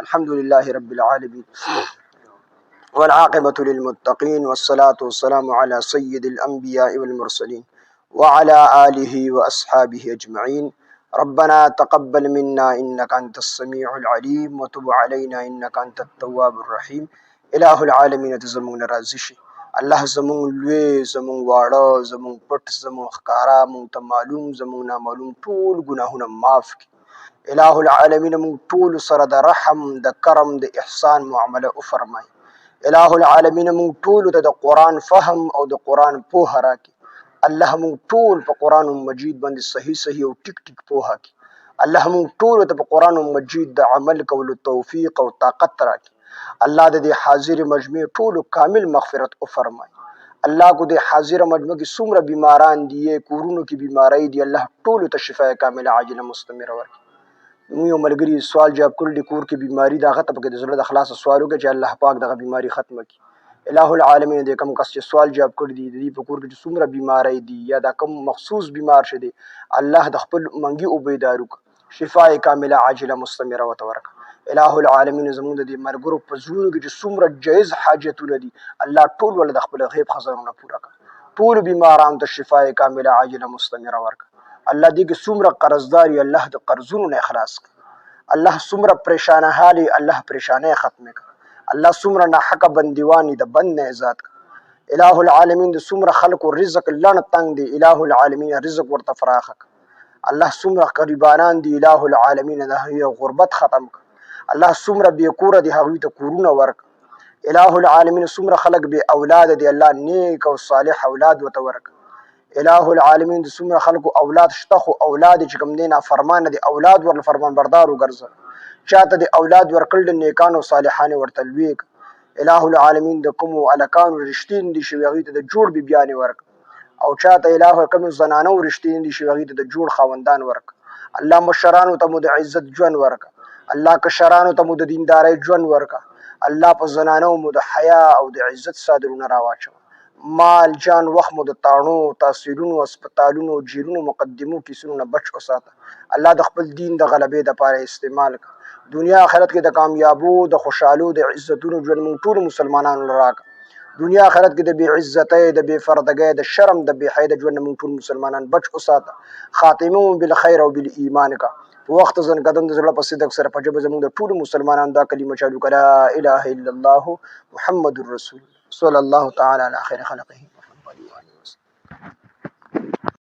الحمد لله رب العالمين والعاقبة للمتقين والصلاة والسلام على سيد الأنبياء والمرسلين وعلى آله وأصحابه أجمعين. ربنا تقبل منا إنك أنت السميع العليم وتب علينا إنك أنت التواب الرحيم. إله العالمين تزمون رازشي الله زمون لوی زمون واړه زمون پټ زمون ښکارا مونږ ته معلوم زمون نامعلوم ټول ګناهونه معاف کړي. الہ العالمین مونږ ټول سره د رحم د کرم د احسان معامله وفرمای. الہ العالمین مونږ ټول ته د قرآن فهم او د قرآن پوهه راکړي. الله مونږ ټول په قرآن مجید باندې صحیح صحیح او ټیک ټیک پوهه کړي. الله مونږ ټول ته په قرآن مجید د عمل کولو توفیق او طاقت راکړي. الله د دې حاضر مجمع ټول کامل مغفرت وفرمای. الله کو د حاضر مجمع کې څومره بیماران دي کورونو کې بیماری دي الله ټول ته شفای کامله عاجله مستمره ورکړي. مو یو ملګری سوال جواب کړل د کور کې بیماری دا غته پکې د زړه د خلاص سوال وکړي چې الله پاک دغه بیماری ختمه کړي. الہ العالمین د کوم کس چې سوال جواب کړی دی د دې په کور کې څومره بیماری دي یا دا کوم مخصوص بیمار شه دی الله د خپل منګي او بیدارو شفای کامله عاجله مستمره وتورک. الہ العالمین زموږ د مرګرو په زړونو کې چې څومره جایز حاجتونه دي الله ټول ول د خپل غیب خزانونه پوره کړ. ټول بیماران ته شفای کامله عاجله مستمره ورک. الله دې کې څومره قرضداري الله د قرضونو نه اخلاص کړ. الله څومره پریشانه حالي الله پریشانه ختم کړ. الله څومره ناحقه بندیوانی د بند نه آزاد کړ. الہ العالمین د څومره خلکو رزق لړ تنگ دی الہ العالمین رزق ورته فراخ کړ. الله څومره غریبانان دی الہ العالمین د غربت ختم کړ. الله څومره بې کوره دی هغوی ته کورونه ورک. الہ العالمین څومره خلک بې اولاد دی الله نیک او صالح اولاد ورته ورک. الہ العالمین د څومره خلکو اولاد شته خو اولاد چې کوم دی نافرمانه دی اولاد ورله فرمان بردار وګرځه. چاته د اولاد ورکړل د نیکانو صالحانو ورته لوی کړه. الہ العالمین د کومو الکانو رښتین دي شوي هغوی ته د جوړ بیبیانې ورکړه او چاته الہ کومو زنانو رښتین دي شوي هغوی ته د جوړ خاوندان ورکړه. الله مشرانو ته مو د عزت ژوند ورکړه. الله کشرانو ته مو د دیندارۍ ژوند ورکړه. الله په زنانو مو د حیا او د عزت صادرونه راواچوه. مال جان وخت مو د تاڼو تاثیرونو اسپتالونو جیرونو مقدمو کیسونو نه بچ وساته. الله د خپل دین د غلبې دپاره استعمال کړه. دنیا آخرت کې د کامیابو د خوشحالو د عزتونو ژوند مونږ ټولو مسلمانانو له راکړه. دنیا آخرت کې د بې عزتۍ د بې پردګۍ د شرم د بې حیا د ژوند نه مونږ ټول مسلمانان بچ وساته. خاتمه مو بالخیر او بالایمان کا. په وخت ځن قدم د زړه په صدق سره په ژبه زموږ د ټولو مسلمانانو دا کلمه چالو کړه لا اله الا الله محمد رسول صلی الله تعالی علی خیر خلقه.